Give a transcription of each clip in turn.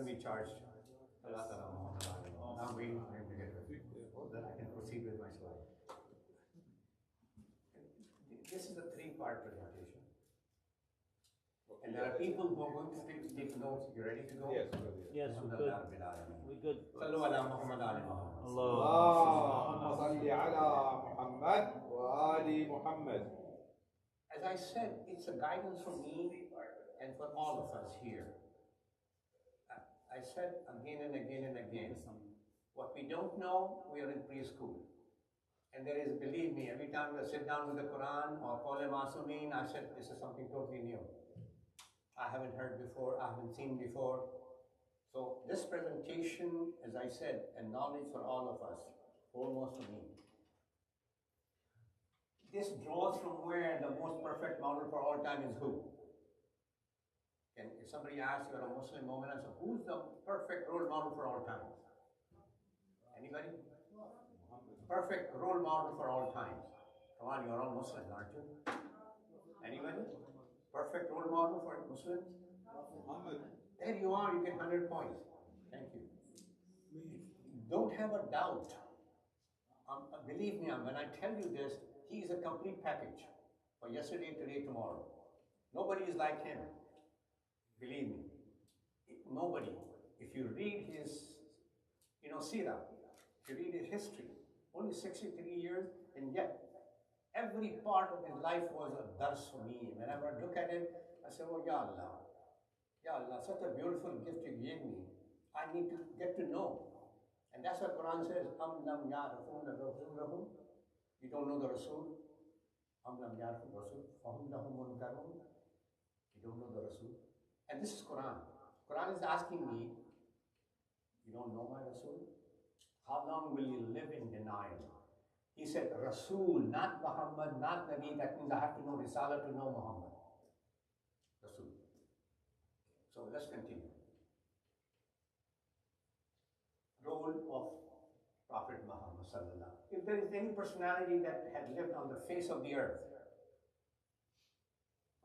going to be charged. I'm waiting for him to get ready. Then I can proceed with my slide. This is a three-part presentation. And there are people who are going to take notes. You ready to go? Yes. Yes, we good. We good. صلوا على محمد وعلى محمد. اللهم صل على محمد وآل محمد. As I said, it's a guidance for me and for all of us here. I said again and again and again, what we don't know, we are in preschool. And there is, believe me, every time we sit down with the Quran or Qawle Masumin, I said, this is something totally new. I haven't heard before, I haven't seen before. So this presentation, as I said, and knowledge for all of us, almost for me. This draws from where the most perfect model for all time is who? And if somebody asks you, you're a Muslim moment, so who's the perfect role model for all time? Anybody? Perfect role model for all times. Come on, you're all Muslims, aren't you? Anybody? Perfect role model for Muslims? There you are, you get 100 points. Thank you. Don't have a doubt. Believe me, when I tell you this, he is a complete package for yesterday, today, tomorrow. Nobody is like him. Believe me. Nobody. If you read his, Sirah, if you read his history, only 63 years, and yet every part of his life was a dars for me. Whenever I look at it, I say, oh, Ya Allah, such a beautiful gift you gave me. I need to get to know. And that's what Quran says, Am lam ya'rafun rasulahum. You don't know the Rasul. Am lam ya'rafun rasul. Fahum lahum munkarun. You don't know the Rasul. And this is Quran. Quran is asking me, you don't know my Rasul? How long will you live in denial? He said, Rasul, not Muhammad, not Nabi. That means I have to know Risala to know Muhammad. Rasul. So let's continue. Role of Prophet Muhammad sallallahu. If there is any personality that had lived on the face of the earth,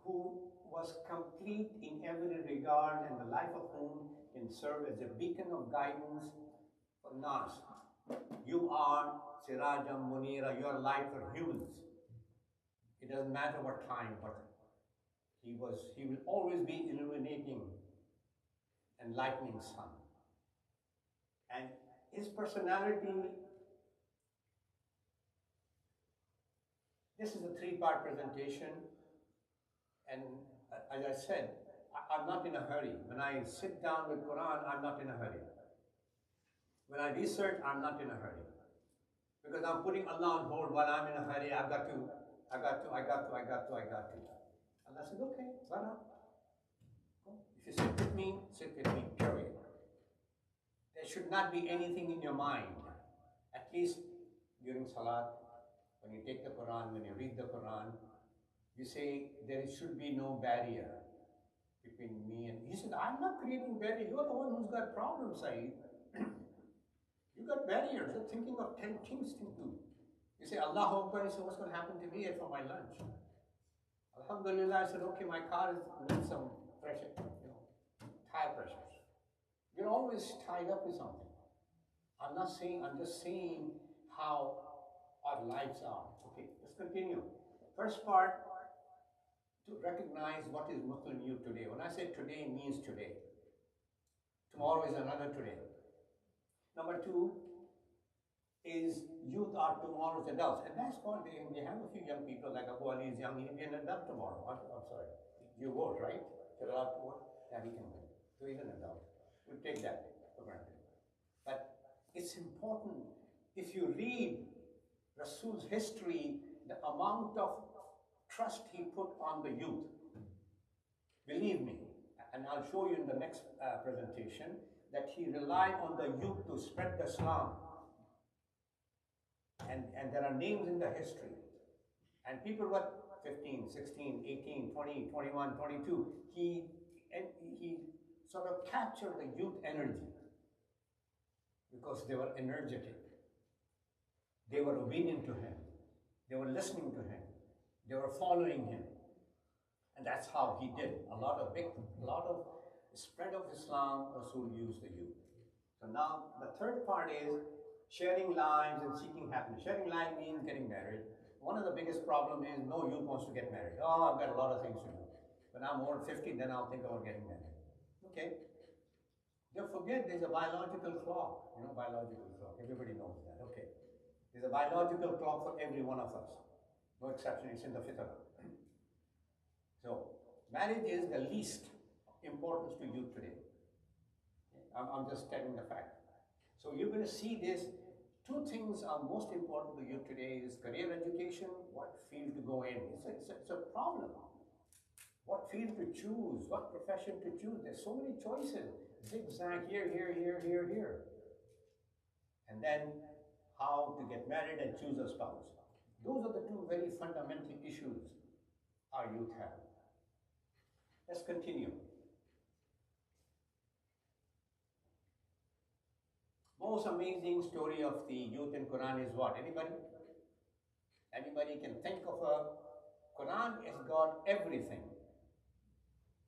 who was complete in every regard and the life of whom can serve as a beacon of guidance for Nas. You are Sirajam Munira, you are light for humans. It doesn't matter what time, but he will always be illuminating and lightning sun. And his personality, this is a three-part presentation, and as I said, I'm not in a hurry. When I sit down with Quran, I'm not in a hurry. When I research, I'm not in a hurry. Because I'm putting Allah on hold while I'm in a hurry. I got to. Allah said, okay, why not? If you sit with me, period. There should not be anything in your mind. At least during Salat, when you take the Quran, when you read the Quran, you say there should be no barrier between me and... He said, I'm not creating barrier. You're the one who's got problems, Saeed. You got barriers. You're thinking of 10 things to do. You say, Allahu Akbar. You say, what's going to happen to me for my lunch? Alhamdulillah, I said, okay, my car needs some pressure, tire pressures. You're always tied up with something. I'm just saying how our lives are. Okay, let's continue. First part, to recognize what is Muslim youth today. When I say today, it means today. Tomorrow is another today. Number two is youth are tomorrow's adults. And that's what they have a few young people like Abu Ali is young, he'll be an adult tomorrow. I'm sorry. You vote, right? You're allowed to vote? Yeah, he can vote. So he's an adult. We'll take that for granted. But it's important, if you read Rasul's history, the amount of trust he put on the youth. Believe me, and I'll show you in the next presentation, that he relied on the youth to spread the Islam. And there are names in the history. And people were 15, 16, 18, 20, 21, 22. He sort of captured the youth energy because they were energetic. They were obedient to him. They were listening to him. They were following him. And that's how he did. A lot of Spread of Islam, Rasul used the youth. So now the third part is sharing lives and seeking happiness. Sharing lives means getting married. One of the biggest problems is no youth wants to get married. Oh, I've got a lot of things to do. When I'm over 50, then I'll think about getting married. Okay. Don't forget there's a biological clock. You know, biological clock. Everybody knows that. Okay. There's a biological clock for every one of us. No exception, it's in the fitrah. So, marriage is the least importance to youth today. I'm just telling the fact. So you're going to see this. Two things are most important to you today is career education, what field to go in. It's a problem. What field to choose, what profession to choose. There's so many choices. Zigzag here, here, here, here, here. And then how to get married and choose a spouse. Those are the two very fundamental issues our youth have. Let's continue. Most amazing story of the youth in Quran is what? Anybody? Anybody can think of a Quran has got everything.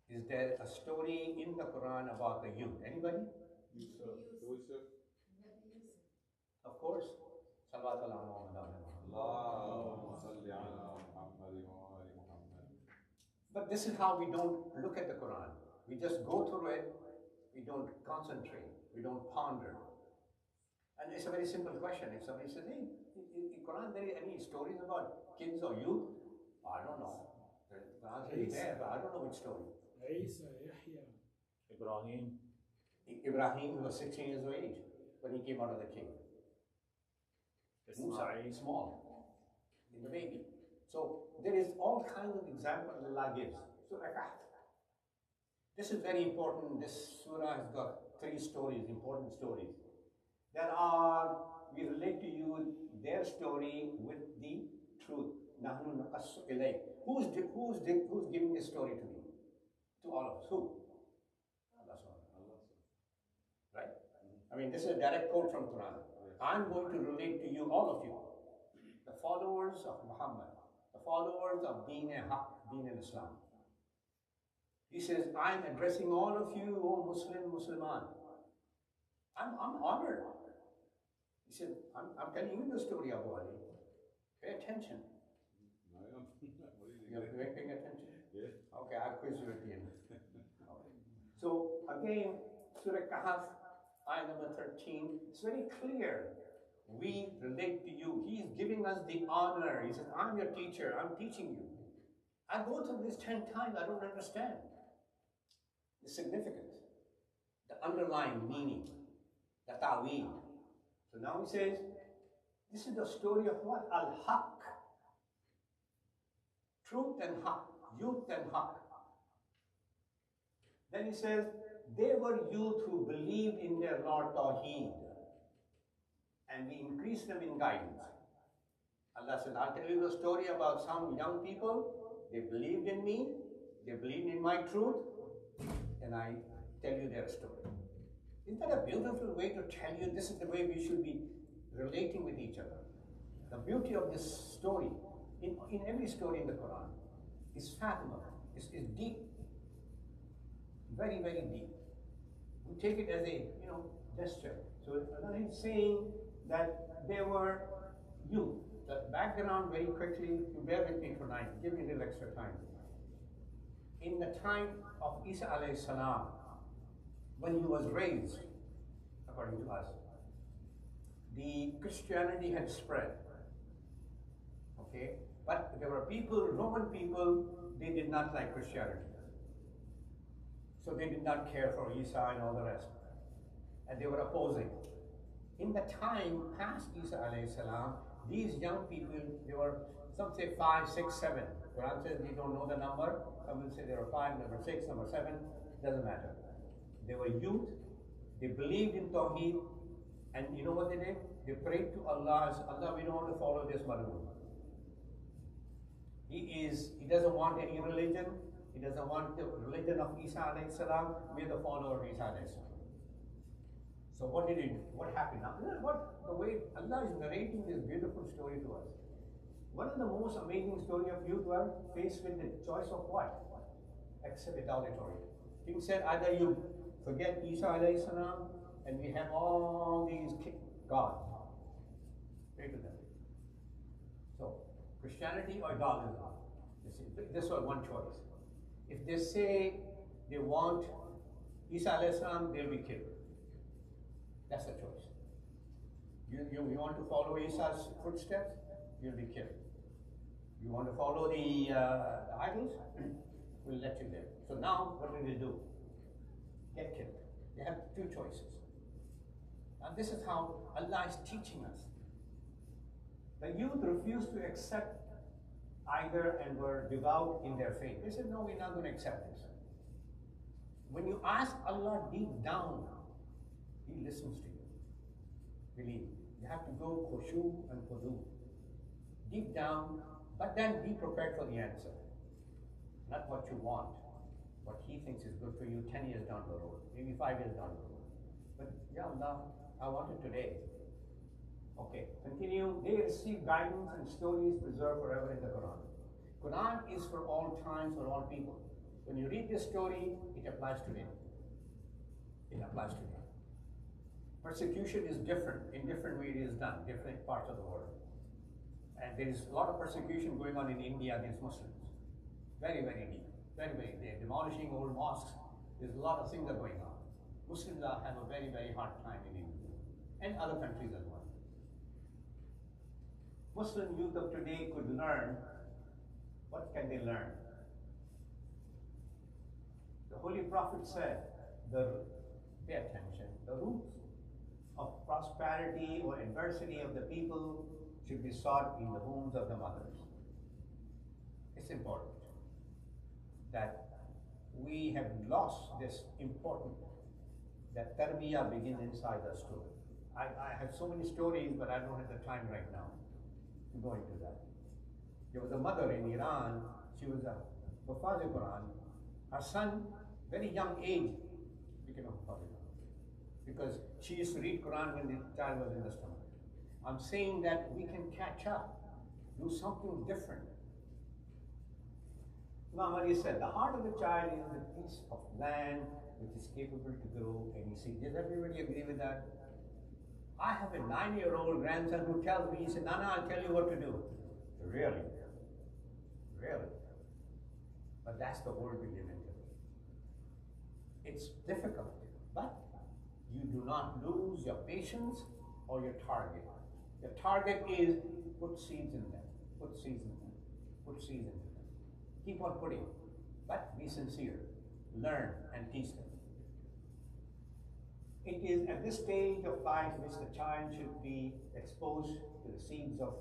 Is there a story in the Quran about the youth? Anybody? Yusuf. Of course. Salawat ala Muhammad. Allahumma salli ala Muhammad wa ali Muhammad. But this is how we don't look at the Quran. We just go through it. We don't concentrate. We don't ponder. And it's a very simple question. If somebody says, hey, in Quran there are any stories about kids or youth? I don't know. The answer is there, but I don't know which story. Ibrahim. Ibrahim was 16 years of age when he came out of the cave. Musa, small, in the baby. So there is all kinds of examples Allah gives. Surah Kahf. This is very important. This surah has got 3 stories, important stories. We relate to you their story with the truth. Nahnu naqassu ilayk. Who's giving this story to me? To all of us. Who? Allah. Right? I mean, this is a direct quote from Quran. I'm going to relate to you, all of you, the followers of Muhammad, the followers of Deen Haq, Deen Islam. He says, I'm addressing all of you, O Muslim, Musliman. I'm honored. He said, I'm telling you the story, Abu Ali. Pay attention. You're paying attention? Yeah. Okay, I'll quiz you at the end. Okay. So again, Surah Kahf, ayah number 13, it's very clear. We relate to you. He is giving us the honor. He says, I'm your teacher. I'm teaching you. I go through this 10 times. I don't understand the significance, the underlying meaning, the ta'ween. So now he says, this is the story of what? Al-Haq. Truth and Haq. Youth and Haq. Then he says, they were youth who believed in their Lord Tawheed. And we increased them in guidance. Allah says, I'll tell you the story about some young people. They believed in me. They believed in my truth. And I tell you their story. Isn't that a beautiful way to tell you this is the way we should be relating with each other? The beauty of this story, in every story in the Quran, is fathomable, is deep. Very, very deep. We take it as a, gesture. So Allah is saying that they were youth. The background very quickly, you bear with me tonight, give me a little extra time. In the time of Isa alayhi salam, when he was raised, according to us, the Christianity had spread. Okay? But there were people, Roman people, they did not like Christianity. So they did not care for Isa and all the rest. And they were opposing. In the time past Isa alayhi salam, these young people, they were, some say 5, 6, 7. Quran says we don't know the number. Some will say there were 5, number 6, number 7. Doesn't matter. They were youth. They believed in Tawheed. And you know what they did? They prayed to Allah. Allah, we don't want to follow this Madhur. He doesn't want any religion. He doesn't want the religion of Isa alayhi salam. We are the follower of Isa alayhi salam. So what did he do? What happened? Now, the way Allah is narrating this beautiful story to us. One of the most amazing story of youth were faced with the choice of what? Accept it auditory. King said, either you forget Isa alayhi salam and we have all these gods. Pray to them. So, Christianity or Darwinism? This was one choice. If they say they want Isa alayhi salam, they'll be killed. That's the choice. You want to follow Isa's footsteps, you'll be killed. You want to follow the idols, we'll let you live. So now, what will they do? Get killed. They have two choices. And this is how Allah is teaching us. The youth refused to accept either and were devout in their faith. They said, no, we're not going to accept this. When you ask Allah deep down, He listens to you. Believe. You have to go khushu and khudu. Deep down, but then be prepared for the answer. Not what you want, what He thinks is good for you 10 years down the road, maybe 5 years down the road. But, Ya Allah, I want it today. Okay, continue. They receive guidance and stories preserved forever in the Quran. Quran is for all times, for all people. When you read this story, it applies today. It applies today. Persecution is different. In different ways it is done, different parts of the world. And there is a lot of persecution going on in India against Muslims. Very, very deep. Very, very. They're demolishing old mosques. There's a lot of things that are going on. Muslims have a very, very hard time in India and other countries as well. Muslim youth of today could learn. What can they learn? The Holy Prophet said, pay attention, the roots of prosperity or adversity of the people should be sought in the wombs of the mothers. It's important that we have lost this important, that tarbiyah begins inside us too. I have so many stories, but I don't have the time right now to go into that. There was a mother in Iran, she was a Hafaz Quran. Her son, very young age, became a Hafaz Quran. Because she used to read Quran when the child was in the stomach. I'm saying that we can catch up, do something different. Imam Ali said, the heart of the child is the piece of land which is capable to grow any seed. Does everybody agree with that? I have a 9-year-old grandson who tells me, he said, Nana, I'll tell you what to do. Really? Really? But that's the world we live in today. It's difficult, but you do not lose your patience or your target. Your target is put seeds in them, put seeds in them, put seeds into them. Keep on putting, but be sincere. Learn and teach them. It is at this stage of life which the child should be exposed to the seeds of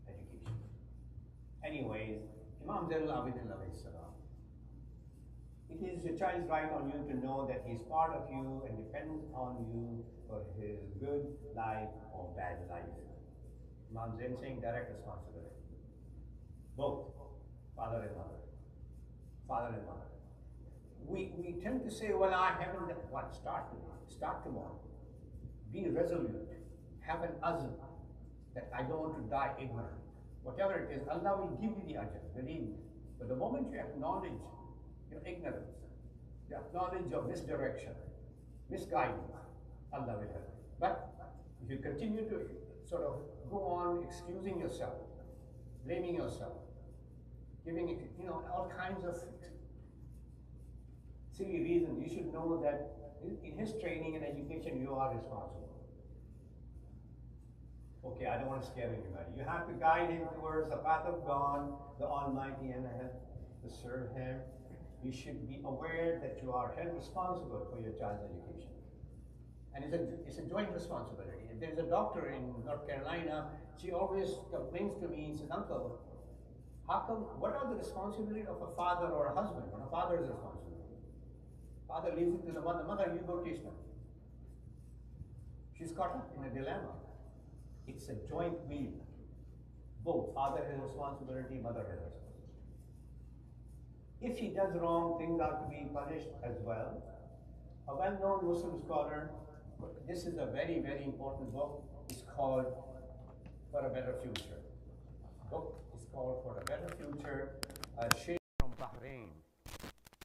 education. Anyways, Imam Zainul Abidin alayhi salam, it is your child's right on you to know that he is part of you and depends on you for his good life or bad life. Imam Zain saying direct responsibility. Both, father and mother. Father and mother. We tend to say, well, I haven't done what? Start today. Start tomorrow. Be resolute. Have an azm that I don't want to die ignorant. Whatever it is, Allah will give you the ajr, believe me. But the moment you acknowledge your ignorance, you acknowledge your misdirection, misguidance, Allah will help you. But if you continue to sort of go on excusing yourself, blaming yourself, giving all kinds of silly reasons, you should know that in his training and education, you are responsible. Okay, I don't want to scare anybody. You have to guide him towards the path of God, the Almighty, and to serve Him. You should be aware that you are held responsible for your child's education. And it's a joint responsibility. If there's a doctor in North Carolina, she always complains to me and says, Uncle, what are the responsibilities of a father or a husband? When a father is responsible. Father leaves it to the mother. Mother, you go teach them. She's caught up in a dilemma. It's a joint wheel. Both father has responsibility, mother has responsibility. If he does wrong, things are to be punished as well. A well-known Muslim scholar, this is a very, very important book. It's called For a Better Future. The book is called For a Better Future. A sheikh from Bahrain.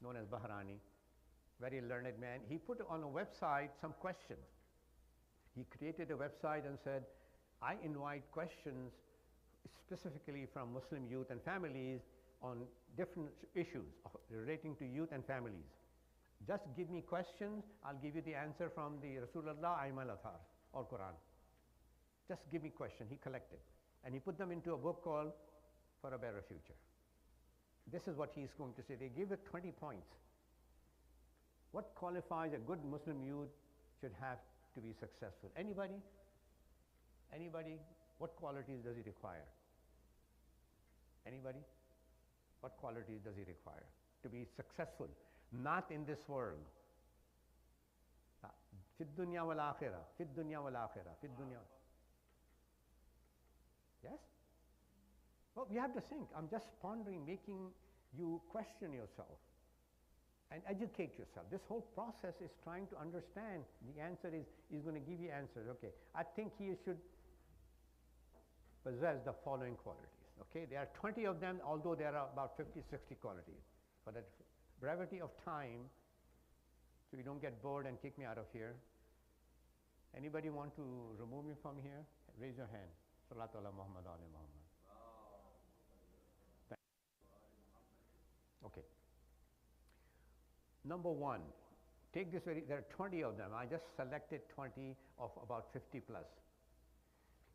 No known as Bahrani, very learned man. He put on a website some questions. He created a website and said, I invite questions specifically from Muslim youth and families on different issues relating to youth and families. Just give me questions, I'll give you the answer from the Rasulullah, Ayman Athar, or Quran. Just give me question, he collected. And he put them into a book called For a Better Future. This is what he's going to say. They give it 20 points. What qualifies a good Muslim youth should have to be successful? Anybody? Anybody? What qualities does he require? Anybody? What qualities does he require to be successful? Not in this world. Fid dunya wal akhirah, fid dunya wal akhirah, fid dunya. Yes? Well, you have to think. I'm just pondering, making you question yourself and educate yourself. This whole process is trying to understand. The answer is, he's going to give you answers. Okay, I think he should possess the following qualities. Okay, there are 20 of them, although there are about 50, 60 qualities. For that brevity of time, so you don't get bored and kick me out of here. Anybody want to remove me from here? Raise your hand. Salatu ala Muhammad ala Muhammad. Okay. Number one, take this there are 20 of them. I just selected 20 of about 50 plus.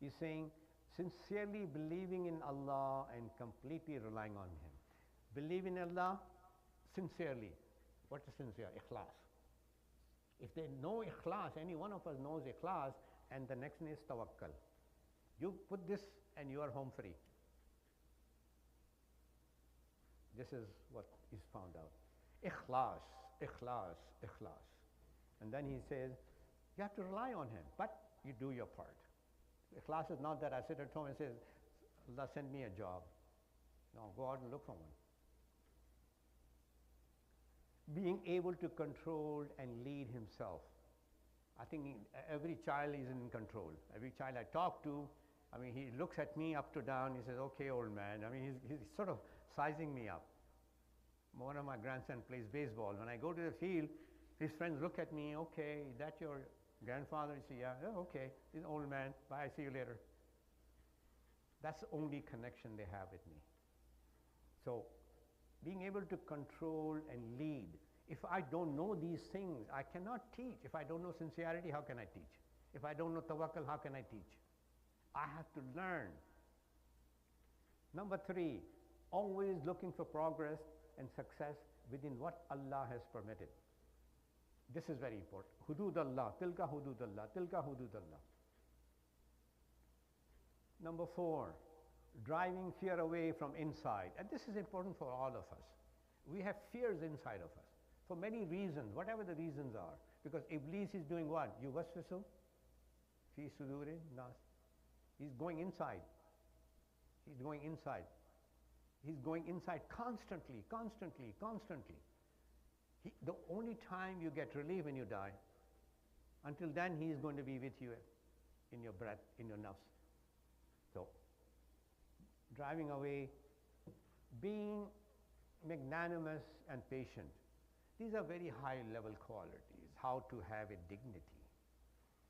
He's saying, sincerely believing in Allah and completely relying on Him. Believe in Allah sincerely. What is sincere? Ikhlas. If they know ikhlas, any one of us knows ikhlas, and the next one is tawakkal. You put this and you are home free. This is what is found out. Ikhlas, ikhlas, ikhlas. And then he says, you have to rely on Him, but you do your part. Ikhlas is not that I sit at home and say, Allah send me a job. No, go out and look for one. Being able to control and lead himself. I think every child is in control. Every child I talk to, I mean, he looks at me up to down, he says, okay, old man. I mean, he's sort of sizing me up. One of my grandsons plays baseball. When I go to the field, his friends look at me, okay, is that your grandfather? He says, yeah, oh, okay, he's an old man, bye, see you later. That's the only connection they have with me. So, being able to control and lead. If I don't know these things, I cannot teach. If I don't know sincerity, how can I teach? If I don't know tawakkul, how can I teach? I have to learn. Number three, always looking for progress and success within what Allah has permitted. This is very important. Hudud Allah, tilka hudud Allah, tilka hudud Allah. Number four, driving fear away from inside. And this is important for all of us. We have fears inside of us for many reasons, whatever the reasons are. Because Iblis is doing what? Yuwaswisu fi suduri nas. He's going inside. He's going inside. He's going inside constantly, constantly, constantly. The only time you get relief when you die. Until then, he is going to be with you in your breath, in your nafs. So, driving away, being magnanimous and patient. These are very high level qualities. How to have a dignity,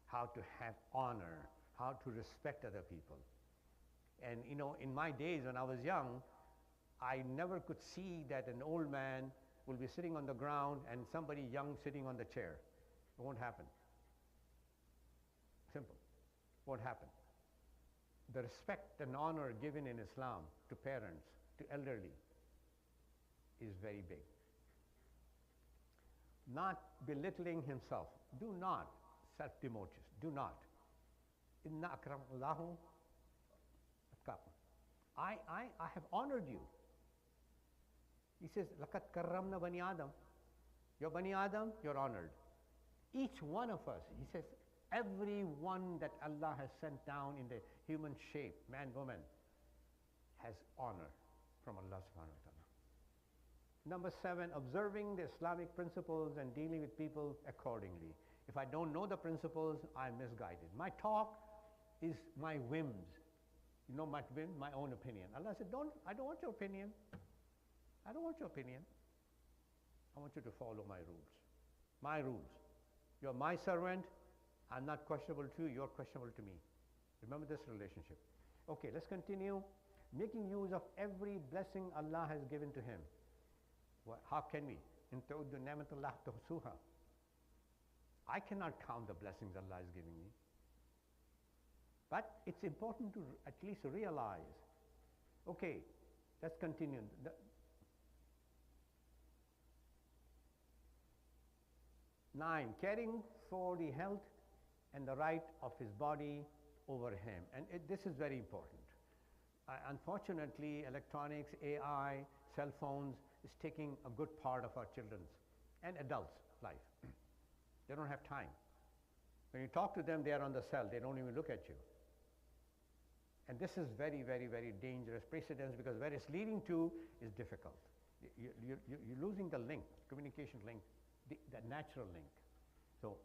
how to have honor, how to respect other people. And you know, in my days when I was young, I never could see that an old man will be sitting on the ground and somebody young sitting on the chair. It won't happen. Simple. Won't happen. The respect and honor given in Islam to parents, to elderly, is very big. Not belittling himself. Do not self-demote. Do not. Inna akramakum atqakum. I have honored you. He says, Laqad karramna bani Adam. You're Bani Adam, you're honored. Each one of us, he says, every one that Allah has sent down in the human shape, man, woman, has honor from Allah subhanahu wa ta'ala. Number seven, observing the Islamic principles and dealing with people accordingly. If I don't know the principles, I'm misguided. My talk is my whims. You know my whim, my own opinion. Allah said, I don't want your opinion. I don't want your opinion. I want you to follow my rules. My rules. You're my servant. I'm not questionable to you. You're questionable to me. Remember this relationship. Okay, let's continue. Making use of every blessing Allah has given to him. Well, how can we? In ta'uddu ni'matallah tuhsuha. I cannot count the blessings Allah is giving me. But it's important to at least realize. Okay, let's continue. 9, caring for the health and the right of his body over him. And this is very important. Unfortunately, electronics, AI, cell phones is taking a good part of our children's and adults' life. They don't have time. When you talk to them, they are on the cell. They don't even look at you. And this is very, very, very dangerous precedence, because where it's leading to is difficult. You're losing the link, communication link, the natural link. So,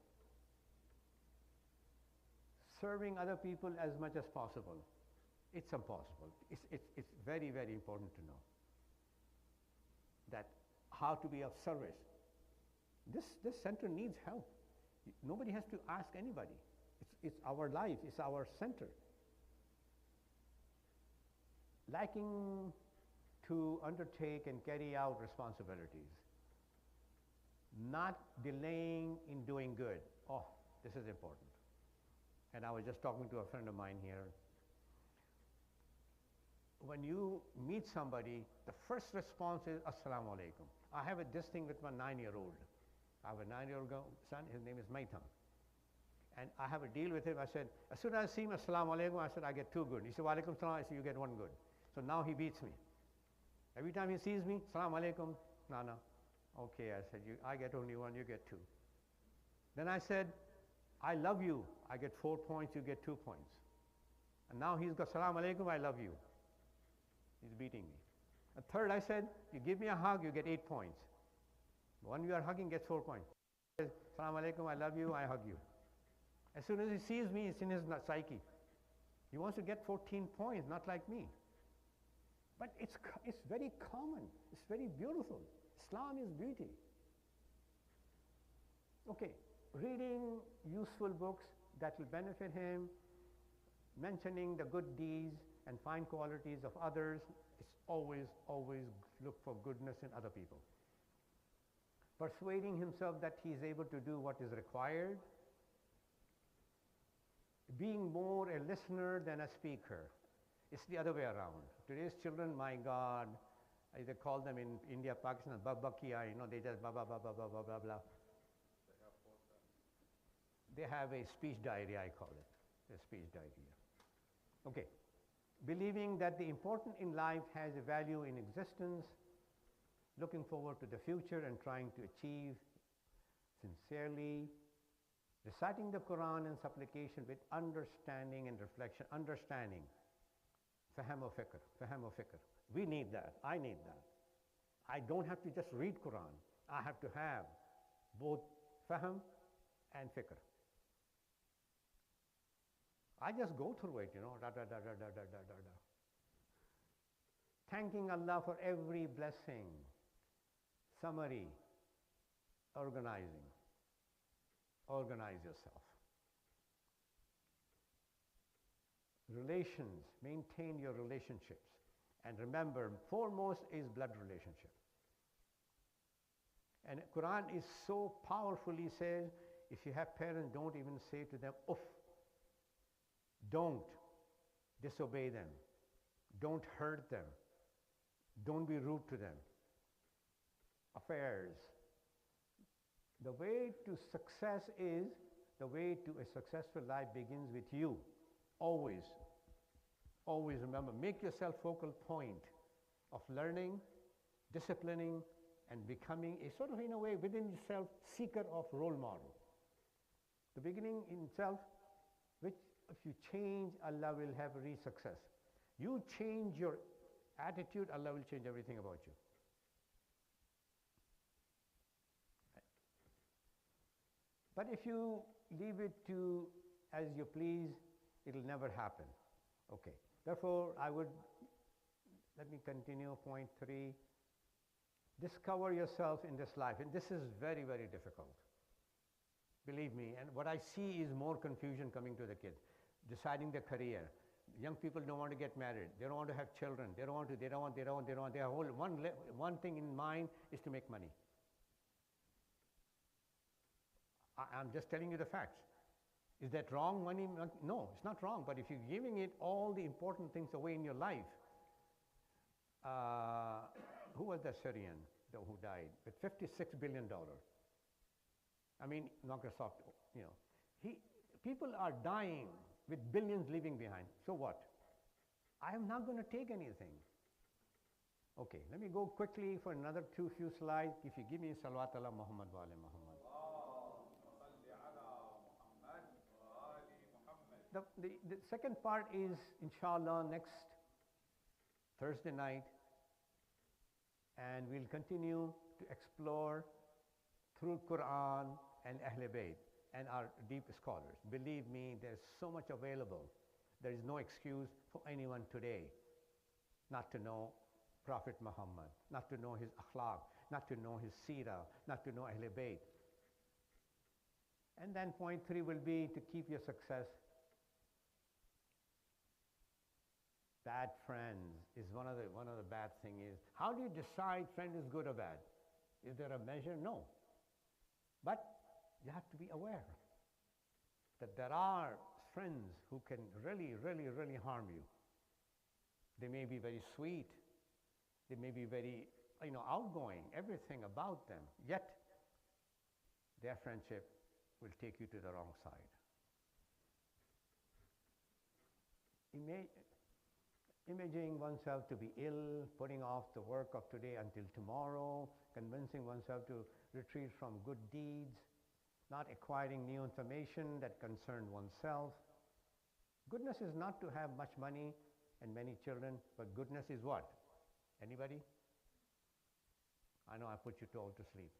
serving other people as much as possible, it's impossible. It's very, very important to know that how to be of service. This center needs help. Nobody has to ask anybody. It's our life, it's our center. Lacking to undertake and carry out responsibilities. Not delaying in doing good. Oh, this is important. And I was just talking to a friend of mine here. When you meet somebody, the first response is Assalamu alaikum. I have this thing with my 9-year-old. I have a 9-year-old son, his name is Maitam. And I have a deal with him. I said, as soon as I see him, Assalamu alaikum, I said, I get 2 good. He said, wa alaikum salam. I said, you get 1 good. So now he beats me. Every time he sees me, Assalamu alaikum, no. Okay, I said, I get only 1, you get 2. Then I said, I love you. I get 4 points, you get 2 points. And now he's got Assalamu alaikum, I love you. He's beating me. And third, I said, you give me a hug, you get 8 points. The one you are hugging gets 4 points. He says, Assalamu alaikum, I love you, I hug you. As soon as he sees me, it's in his psyche. He wants to get 14 points, not like me. But it's very common. It's very beautiful. Islam is beauty. Okay, reading useful books that will benefit him, mentioning the good deeds and fine qualities of others. It's always look for goodness in other people. Persuading himself that he is able to do what is required. Being more a listener than a speaker. It's the other way around. Today's children, my God, they call them in India, Pakistan, babakia, they just blah, blah, blah, blah, blah, blah, blah, blah. They have a speech diarrhea, I call it, a speech diarrhea. Okay, believing that the important in life has a value in existence, looking forward to the future and trying to achieve sincerely, reciting the Quran and supplication with understanding and reflection, understanding. Faham o fikr, faham o fikr. We need that, I need that. I don't have to just read Quran. I have to have both faham and fikr. I just go through it, da da da da da da da da. Thanking Allah for every blessing. Summary, organizing. Organize yourself. Relations, maintain your relationships. And remember, foremost is blood relationship. And Quran is so powerfully says, if you have parents, don't even say to them, uff. Don't disobey them. Don't hurt them. Don't be rude to them. Affairs. The way to success is, the way to a successful life begins with you. Always. Always remember, make yourself focal point of learning, disciplining, and becoming a sort of, in a way, within yourself, seeker of role model. The beginning in self, which if you change, Allah will have a success. You change your attitude, Allah will change everything about you. But if you leave it to as you please, it will never happen. Okay. Therefore, let me continue point 3. Discover yourself in this life, and this is very, very difficult. Believe me, and what I see is more confusion coming to the kids, deciding their career. Young people don't want to get married. They don't want to have children. They don't want. Their whole one thing in mind is to make money. I'm just telling you the facts. Is that wrong? Money? No, it's not wrong. But if you're giving it all the important things away in your life, who was that Syrian who died with $56 billion? I mean, Microsoft, people are dying with billions leaving behind. So what? I am not going to take anything. Okay, let me go quickly for another few slides. If you give me Salawat ala Muhammad wa ala Muhammad. The second part is, inshallah, next Thursday night, and we'll continue to explore through Quran and Ahl Bayt and our deep scholars. Believe me, there's so much available. There is no excuse for anyone today not to know Prophet Muhammad, not to know his akhlaq, not to know his seerah, not to know Ahl Bayt. And then point 3 will be to keep your success. Bad friends is one of the bad thing is, how do you decide friend is good or bad? Is there a measure? No. But you have to be aware that there are friends who can really, really, really harm you. They may be very sweet. They may be very, outgoing, everything about them. Yet, their friendship will take you to the wrong side. Imaging oneself to be ill, putting off the work of today until tomorrow, convincing oneself to retreat from good deeds, not acquiring new information that concern oneself. Goodness is not to have much money and many children, but goodness is what? Anybody? I know I put you all to sleep.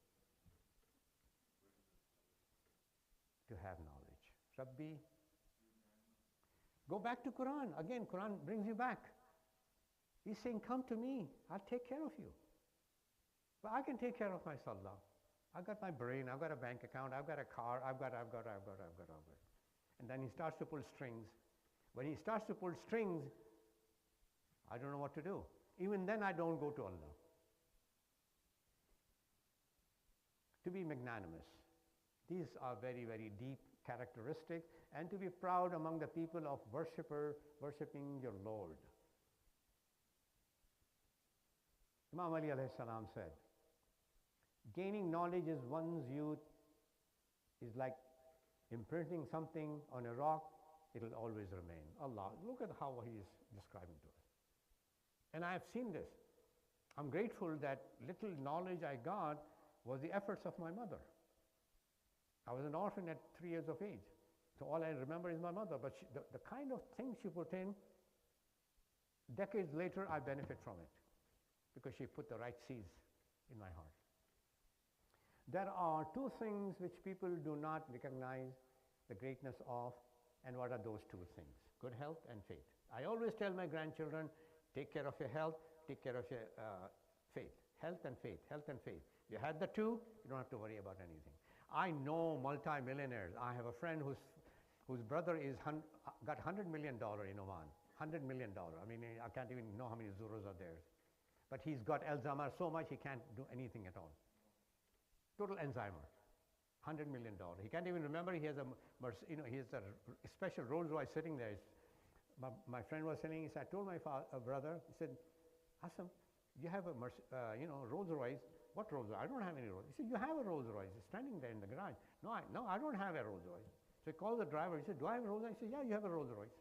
To have knowledge. Rabbi, go back to Quran. Again, Quran brings you back. He's saying, come to me. I'll take care of you. But I can take care of myself now. I've got my brain. I've got a bank account. I've got a car. I've got. And then he starts to pull strings. When he starts to pull strings, I don't know what to do. Even then, I don't go to Allah. To be magnanimous. These are very, very deep characteristics, and to be proud among the people of worshipping your Lord. Imam Ali alayhi salam said, gaining knowledge is one's youth is like imprinting something on a rock, it will always remain. Allah, look at how he is describing to us. And I have seen this. I'm grateful that little knowledge I got was the efforts of my mother. I was an orphan at 3 years of age. So all I remember is my mother. But the kind of things she put in, decades later I benefit from it because she put the right seeds in my heart. There are two things which people do not recognize the greatness of, and what are those two things? Good health and faith. I always tell my grandchildren, take care of your health, take care of your faith. Health and faith, health and faith. You had the two, you don't have to worry about anything. I know multi-millionaires. I have a friend whose brother got $100 million in Oman. $100 million. I mean, I can't even know how many zeros are there. But he's got Alzheimer's so much he can't do anything at all. Total Alzheimer. $100 million. He can't even remember. He has he has a special Rolls Royce sitting there. My friend was saying, I told my brother, he said, Hassan, you have a Rolls Royce. What Rolls Royce? I don't have any Rolls Royce. He said, you have a Rolls Royce. It's standing there in the garage. No, I don't have a Rolls Royce. So he called the driver. He said, do I have a Rolls Royce? He said, yeah, you have a Rolls Royce.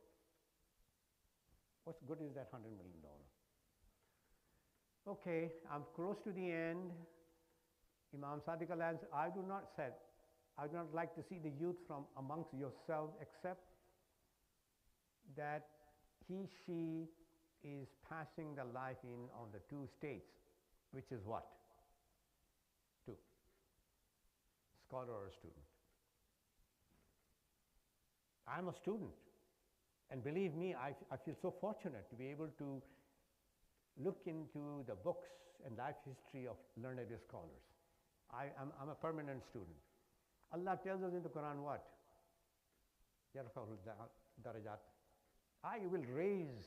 What good is that $100 million? Okay, I'm close to the end. Imam Sadiq Al-An said, I do not like to see the youth from amongst yourselves, except that she is passing the life in on the two states, which is what? Two. Scholar or a student. I'm a student. And believe me, I feel so fortunate to be able to look into the books and life history of learned scholars. I'm a permanent student. Allah tells us in the Quran what? يَرْفَعُ الدَّرَجَاتِ. I will raise.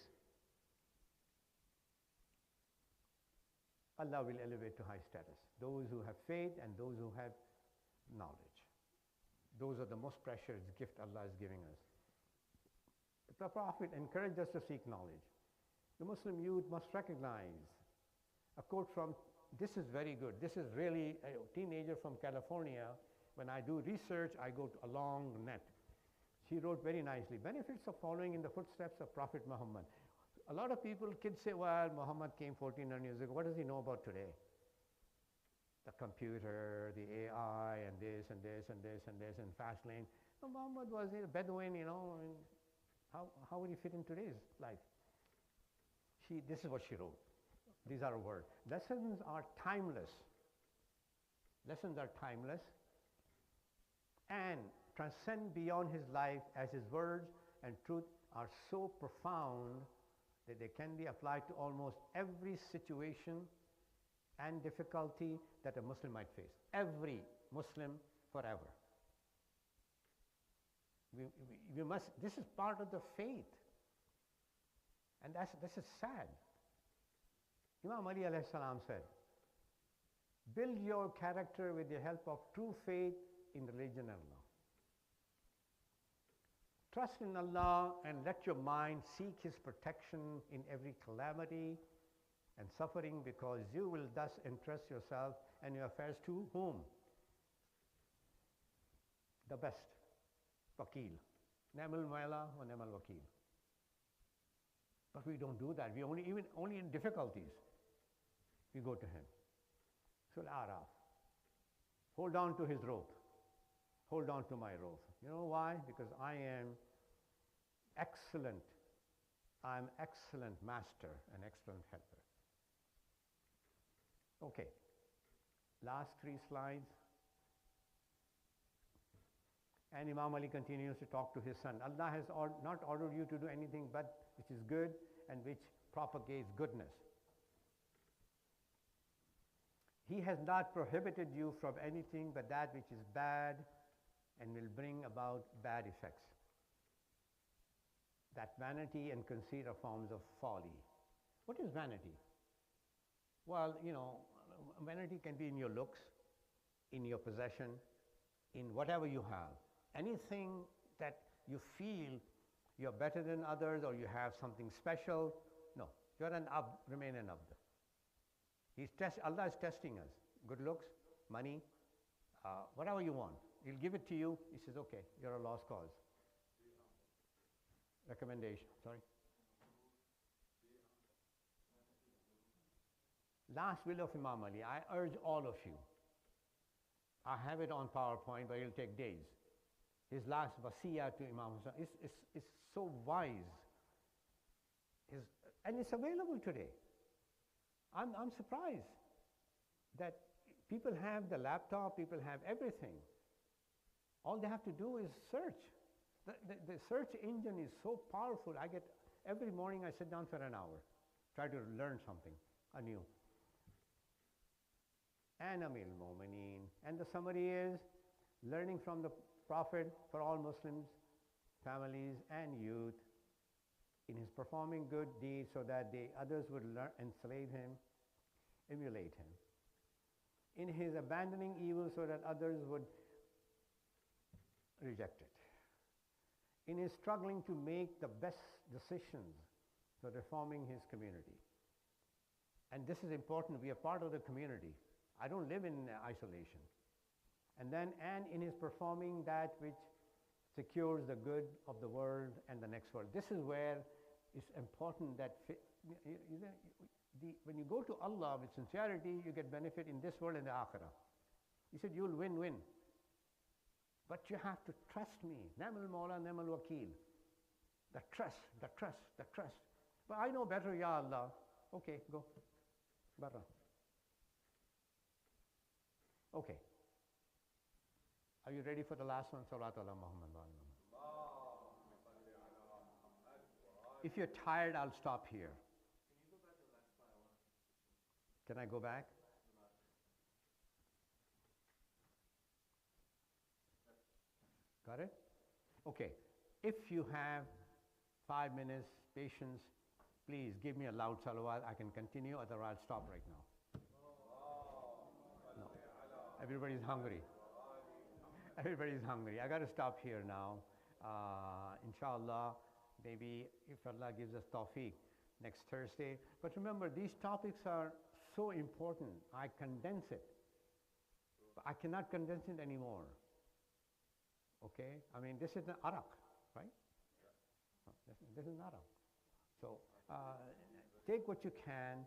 Allah will elevate to high status those who have faith and those who have knowledge. Those are the most precious gift Allah is giving us. The Prophet encouraged us to seek knowledge. The Muslim youth must recognize a quote from, this is very good, this is really a teenager from California. When I do research, I go to along net. She wrote very nicely, benefits of following in the footsteps of Prophet Muhammad. A lot of people, kids say, well, Muhammad came 1400 years ago. What does he know about today? The computer, the AI, and this, and this, and this, and this, and fast lane. So Muhammad was a Bedouin, and how would he fit in today's life? This is what she wrote. These are her words. Lessons are timeless. Lessons are timeless and transcend beyond his life, as his words and truth are so profound that they can be applied to almost every situation and difficulty that a Muslim might face. Every Muslim forever. We must, this is part of the faith. And this is sad. Imam Ali alayhi salam said, build your character with the help of true faith in religion and Allah. Trust in Allah and let your mind seek His protection in every calamity and suffering, because you will thus entrust yourself and your affairs to whom? The best. Wakil. Ni'mal mawla wa ni'mal wakil. But we don't do that. We only in difficulties, we go to Him. Surah Araf. Hold on to His rope. Hold on to my rope. You know why? Because I am excellent. I'm excellent master and excellent helper. Okay. Last 3 slides. And Imam Ali continues to talk to his son. Allah has not ordered you to do anything but which is good and which propagates goodness. He has not prohibited you from anything but that which is bad and will bring about bad effects. That vanity and conceit are forms of folly. What is vanity? Well, vanity can be in your looks, in your possession, in whatever you have. Anything that you feel you're better than others or you have something special, no, you're an abd, remain an abd. Allah is testing us. Good looks, money, whatever you want. He'll give it to you. He says, okay, you're a lost cause. Recommendation, sorry. Last will of Imam Ali. I urge all of you. I have it on PowerPoint, but it'll take days. His last wasiyah to Imam Hussain is so wise. And it's available today. I'm surprised that people have the laptop, people have everything. All they have to do is search. The search engine is so powerful. Every morning I sit down for an hour, try to learn something anew. And Amir al-Mu'mineen. And the summary is, learning from the Prophet for all Muslims, families and youth, in his performing good deeds so that others would enslave him, emulate him. In his abandoning evil so that others would reject it. In his struggling to make the best decisions for reforming his community. And this is important, we are part of the community. I don't live in isolation. And in his performing that which secures the good of the world and the next world. This is where it's important that when you go to Allah with sincerity, you get benefit in this world and the akhirah. He said, you'll win. But you have to trust me. Ni'mal mawla, ni'mal wakil. The trust. But I know better, Ya Allah. Okay, go. Barra. Okay. Are you ready for the last one? Salatu ala Muhammad wa ala Muhammad. If you're tired, I'll stop here. Can you go back to the last slide? Can I go back? Got it? Okay. If you have 5 minutes patience, please give me a loud salawat. I can continue, otherwise I'll stop right now. No. Everybody's hungry. Everybody's hungry. I got to stop here now. Inshallah, maybe if Allah gives us tawfiq, next Thursday. But remember, these topics are so important. I condense it. I cannot condense it anymore. Okay? I mean, this is an arak, right? This is an arak. So, take what you can.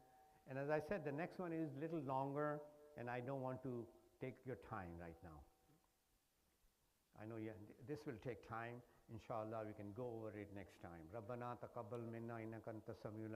And as I said, the next one is a little longer, and I don't want to take your time right now. I know this will take time. Inshallah, we can go over it next time. Rabbana taqabbal minna innaka anta samiul alim.